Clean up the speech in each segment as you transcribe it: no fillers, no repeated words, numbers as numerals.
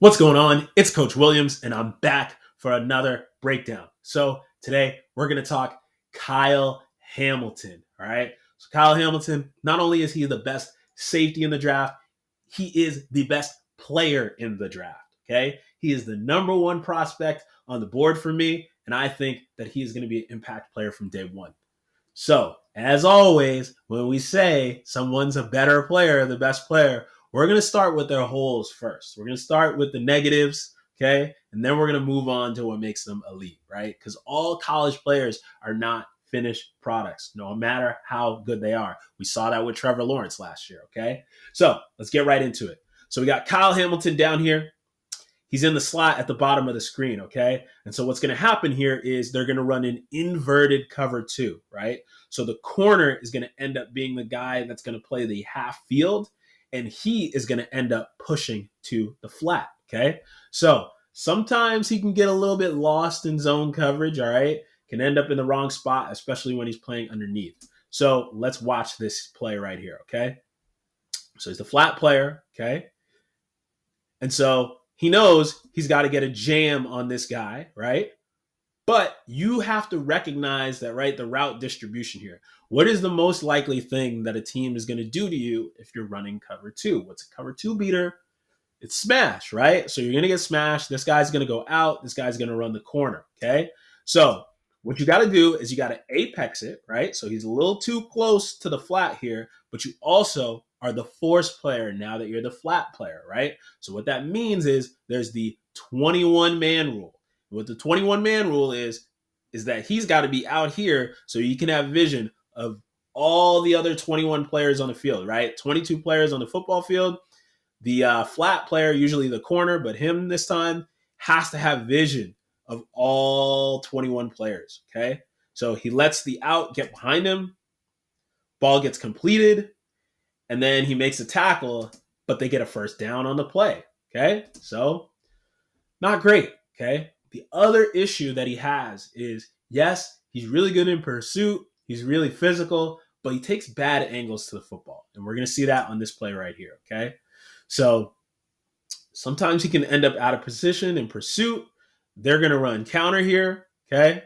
What's going on? It's Coach Williams, and I'm back for another breakdown. So today we're going to talk Kyle Hamilton. All right. So Kyle Hamilton, not only is he the best safety in the draft, he is the best player in the draft. Okay. He is the number one prospect on the board for me, and I think that he is going to be an impact player from day one. So, as always, when we say someone's a better player, the best player, we're going to start with their holes first. We're going to start with the negatives, okay? And then we're going to move on to what makes them elite, right? Because all college players are not finished products, no matter how good they are. We saw that with Trevor Lawrence last year, okay? So, let's get right into it. So, we got Kyle Hamilton down here. He's in the slot at the bottom of the screen, okay? And so what's going to happen here is they're going to run an inverted cover two, right? So the corner is going to end up being the guy that's going to play the half field, and he is going to end up pushing to the flat, okay? So sometimes he can get a little bit lost in zone coverage, all right? Can end up in the wrong spot, especially when he's playing underneath. So let's watch this play right here, okay? So he's the flat player, okay? And so he knows he's got to get a jam on this guy, right? But you have to recognize that, right? The route distribution here. What is the most likely thing that a team is going to do to you if you're running cover two? What's a cover two beater? It's smash, right? So you're going to get smashed. This guy's going to go out. This guy's going to run the corner, okay? So what you got to do is you got to apex it, right? So he's a little too close to the flat here, but you also are the force player now that you're the flat player, right? So what that means is there's the 21-man rule. What the 21-man rule is that he's got to be out here so you can have vision of all the other 21 players on the field, right? 22 players on the football field. The flat player, usually the corner, but him this time has to have vision of all 21 players, okay? So he lets the out get behind him. Ball gets completed, and then he makes a tackle, but they get a first down on the play, okay? So not great, okay? The other issue that he has is, yes, he's really good in pursuit. He's really physical, but he takes bad angles to the football. And we're going to see that on this play right here, okay? So sometimes he can end up out of position in pursuit. They're going to run counter here, okay?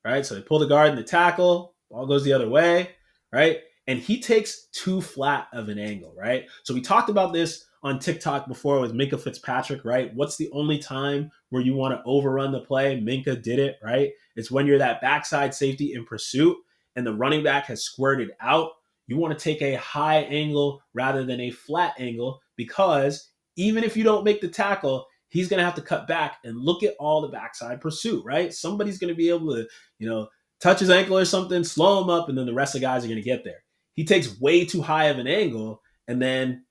All right, so they pull the guard and the tackle. Ball goes the other way, right? And he takes too flat of an angle, right? So we talked about this on TikTok before with Minkah Fitzpatrick, right? What's the only time where you want to overrun the play? Minkah did it, right? It's when you're that backside safety in pursuit and the running back has squirted out. You want to take a high angle rather than a flat angle because even if you don't make the tackle, he's going to have to cut back and look at all the backside pursuit, right? Somebody's going to be able to, touch his ankle or something, slow him up, and then the rest of the guys are going to get there. He takes way too high of an angle, and then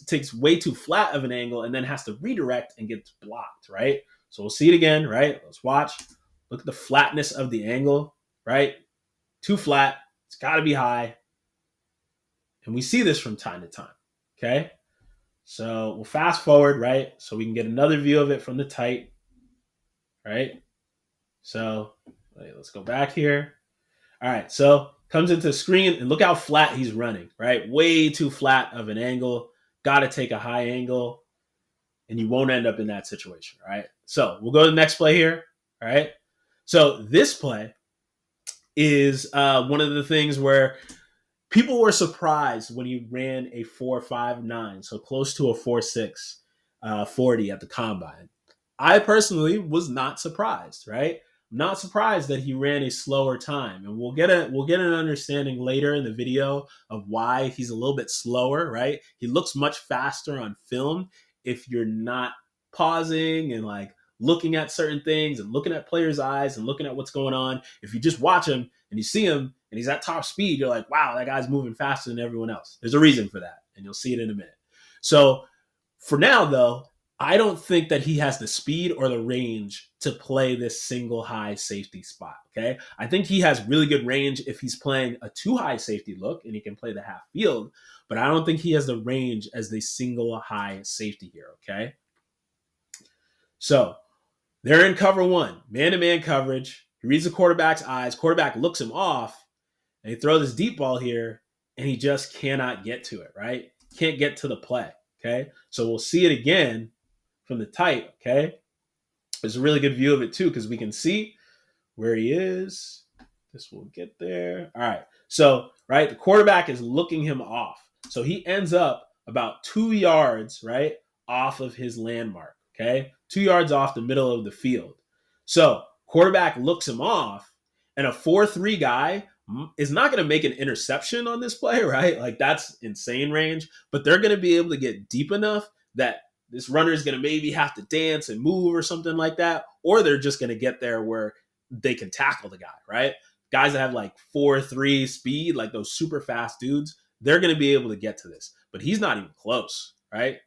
takes way too flat of an angle, and then has to redirect and gets blocked, right? So we'll see it again, right? Let's watch. Look at the flatness of the angle, right? Too flat. It's got to be high. And we see this from time to time, okay? So we'll fast forward, right? So we can get another view of it from the tight, right? So let's go back here. All right, so comes into the screen, and look how flat he's running, right? Way too flat of an angle. Got to take a high angle, and you won't end up in that situation, right? So we'll go to the next play here, all right? So this play is one of the things where people were surprised when he ran a 4.59, so close to a 4.6 40 at the combine. I personally was not surprised, right? Not surprised that he ran a slower time, and we'll get an understanding later in the video of why he's a little bit slower, right? He looks much faster on film if you're not pausing and looking at certain things and looking at players' eyes and looking at what's going on. If you just watch him and you see him and he's at top speed, you're like, wow, that guy's moving faster than everyone else. There's a reason for that, and you'll see it in a minute. So for now, though, I don't think that he has the speed or the range to play this single high safety spot, okay? I think he has really good range if he's playing a too high safety look and he can play the half field, but I don't think he has the range as the single high safety here, okay? So they're in cover one, man-to-man coverage. He reads the quarterback's eyes. Quarterback looks him off, and he throws this deep ball here, and he just cannot get to it, right? Can't get to the play, okay? So we'll see it again. from the tight, okay, there's a really good view of it too, because we can see where he is. This will get there. All right. So, right, the quarterback is looking him off. So he ends up about 2 yards, right, off of his landmark, okay? 2 yards off the middle of the field. So quarterback looks him off, and a 4-3 guy is not going to make an interception on this play, right? Like, that's insane range, but they're going to be able to get deep enough that this runner is going to maybe have to dance and move or something like that, or they're just going to get there where they can tackle the guy, right? Guys that have like 4-3 speed, like those super fast dudes, they're going to be able to get to this. But he's not even close, right?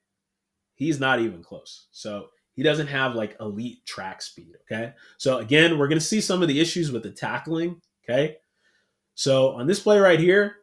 He's not even close. So he doesn't have like elite track speed, okay? So again, we're going to see some of the issues with the tackling, okay? So on this play right here,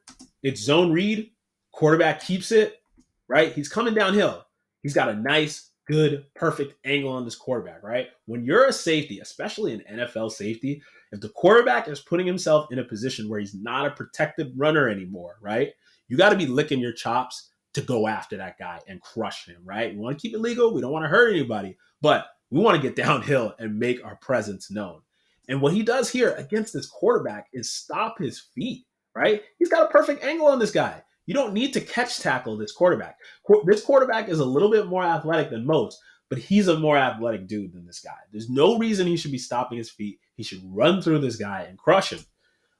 it's zone read. Quarterback keeps it, right? He's coming downhill. He's got a nice, good, perfect angle on this quarterback, right? When you're a safety, especially an NFL safety, if the quarterback is putting himself in a position where he's not a protected runner anymore, right? You got to be licking your chops to go after that guy and crush him, right? We want to keep it legal. We don't want to hurt anybody, but we want to get downhill and make our presence known. And what he does here against this quarterback is stop his feet, right? He's got a perfect angle on this guy. You don't need to catch tackle this quarterback. This quarterback is a little bit more athletic than most, but he's a more athletic dude than this guy. There's no reason he should be stopping his feet. He should run through this guy and crush him.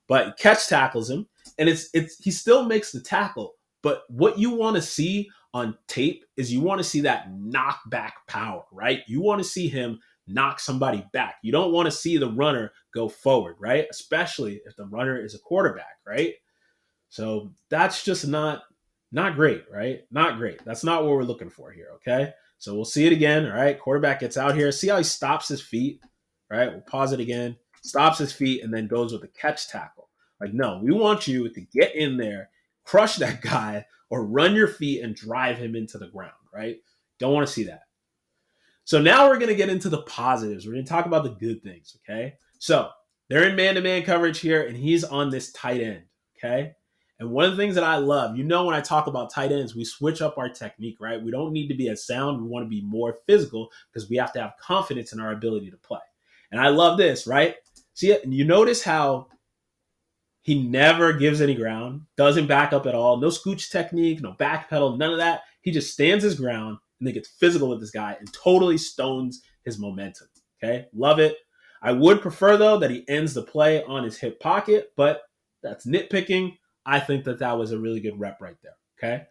But he catch tackles him, and he still makes the tackle. But what you want to see on tape is you want to see that knockback power, right? You want to see him knock somebody back. You don't want to see the runner go forward, right? Especially if the runner is a quarterback, right? So that's just not great, right? Not great. That's not what we're looking for here, okay? So we'll see it again, all right? Quarterback gets out here. See how he stops his feet, right? We'll pause it again. Stops his feet and then goes with a catch tackle. Like, no, we want you to get in there, crush that guy, or run your feet and drive him into the ground, right? Don't want to see that. So now we're going to get into the positives. We're going to talk about the good things, okay? So they're in man-to-man coverage here, and he's on this tight end, okay? And one of the things that I love, when I talk about tight ends, we switch up our technique, right? We don't need to be as sound. We want to be more physical because we have to have confidence in our ability to play. And I love this, right? See it? And you notice how he never gives any ground, doesn't back up at all, no scooch technique, no back pedal, none of that. He just stands his ground and then gets physical with this guy and totally stones his momentum, okay? Love it. I would prefer, though, that he ends the play on his hip pocket, but that's nitpicking. I think that was a really good rep right there, okay?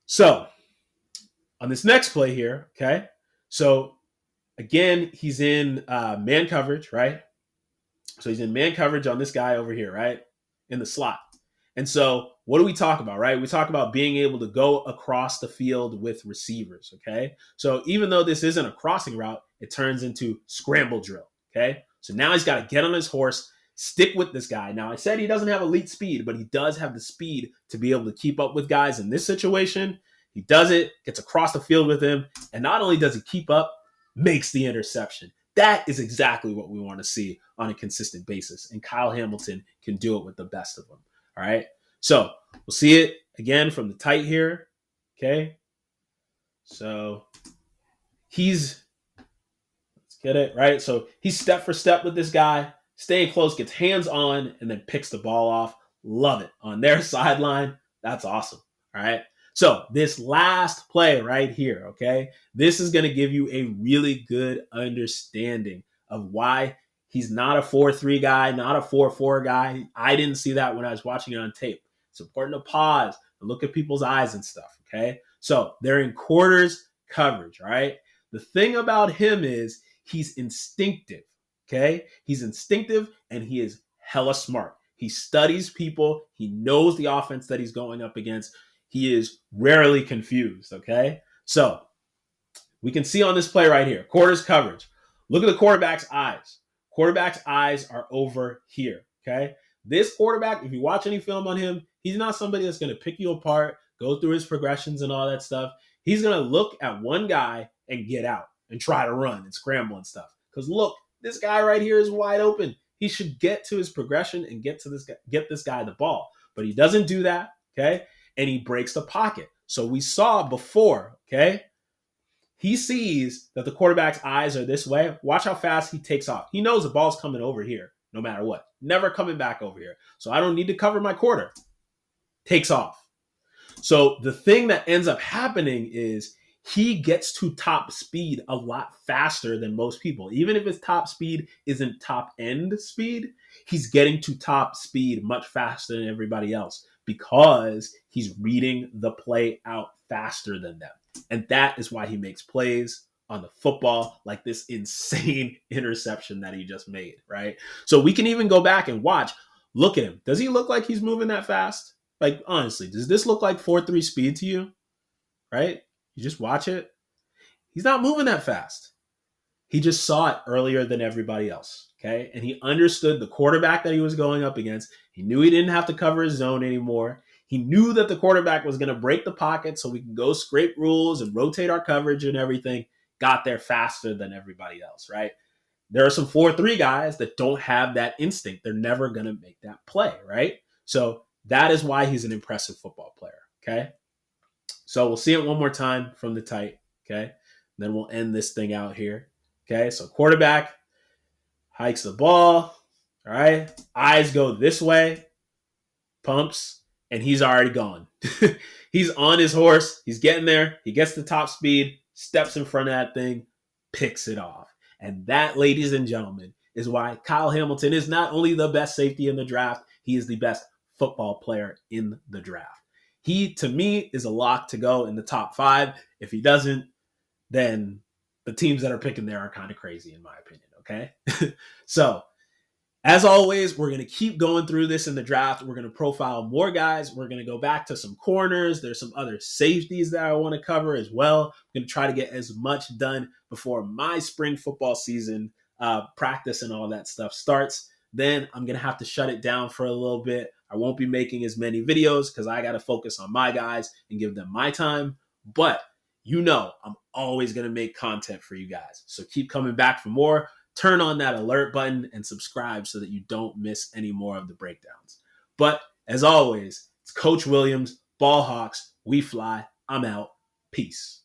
So on this next play here, okay? So again, he's in man coverage, right? So he's in man coverage on this guy over here, right? In the slot. And so what do we talk about, right? We talk about being able to go across the field with receivers, okay? So even though this isn't a crossing route, it turns into scramble drill, okay? So now he's got to get on his horse, stick with this guy. Now, I said he doesn't have elite speed, but he does have the speed to be able to keep up with guys in this situation. He does it, gets across the field with him, and not only does he keep up, makes the interception. That is exactly what we want to see on a consistent basis, and Kyle Hamilton can do it with the best of them, all right? So we'll see it again from the tight here, okay? So let's get it, right? So he's step for step with this guy, staying close, gets hands on, and then picks the ball off. Love it. On their sideline, that's awesome, all right? So this last play right here, okay, this is going to give you a really good understanding of why he's not a 4-3 guy, not a 4-4 guy. I didn't see that when I was watching it on tape. It's important to pause and look at people's eyes and stuff, okay? So they're in quarters coverage, right? The thing about him is he's instinctive, okay? He's instinctive and he is hella smart. He studies people. He knows the offense that he's going up against. He is rarely confused, okay? So we can see on this play right here, quarters coverage. Look at the quarterback's eyes. Quarterback's eyes are over here, okay? This quarterback, if you watch any film on him, he's not somebody that's going to pick you apart, go through his progressions and all that stuff. He's going to look at one guy and get out and try to run and scramble and stuff. Because look, this guy right here is wide open. He should get to his progression and get this guy the ball. But he doesn't do that, okay? And he breaks the pocket. So we saw before, okay? he sees that the quarterback's eyes are this way. Watch how fast he takes off. He knows the ball's coming over here no matter what. Never coming back over here. So I don't need to cover my quarter. Takes off. So the thing that ends up happening is he gets to top speed a lot faster than most people. Even if his top speed isn't top end speed, he's getting to top speed much faster than everybody else because he's reading the play out faster than them. And that is why he makes plays on the football, like this insane interception that he just made, right? So we can even go back and watch. Look at him. Does he look like he's moving that fast? Like, honestly, does this look like 4.3 speed to you? Right? You just watch it. He's not moving that fast. He just saw it earlier than everybody else. Okay. And he understood the quarterback that he was going up against. He knew he didn't have to cover his zone anymore. He knew that the quarterback was going to break the pocket so we can go scrape rules and rotate our coverage and everything. Got there faster than everybody else, right? There are some 4.3 guys that don't have that instinct. They're never going to make that play, right? So that is why he's an impressive football player, okay? So we'll see it one more time from the tight, okay? Then we'll end this thing out here, okay? So quarterback hikes the ball, all right? Eyes go this way, pumps, and he's already gone. He's on his horse. He's getting there. He gets the top speed, steps in front of that thing, picks it off. And that, ladies and gentlemen, is why Kyle Hamilton is not only the best safety in the draft, he is the best football player in the draft. He, to me, is a lock to go in the top 5. If he doesn't, then the teams that are picking there are kind of crazy, in my opinion, okay? So, as always, we're going to keep going through this in the draft. We're going to profile more guys. We're going to go back to some corners. There's some other safeties that I want to cover as well. I'm going to try to get as much done before my spring football season practice and all that stuff starts. Then I'm going to have to shut it down for a little bit. I won't be making as many videos because I got to focus on my guys and give them my time. But you know, I'm always going to make content for you guys. So keep coming back for more. Turn on that alert button and subscribe so that you don't miss any more of the breakdowns. But as always, it's Coach Williams, Ball Hawks. We fly. I'm out. Peace.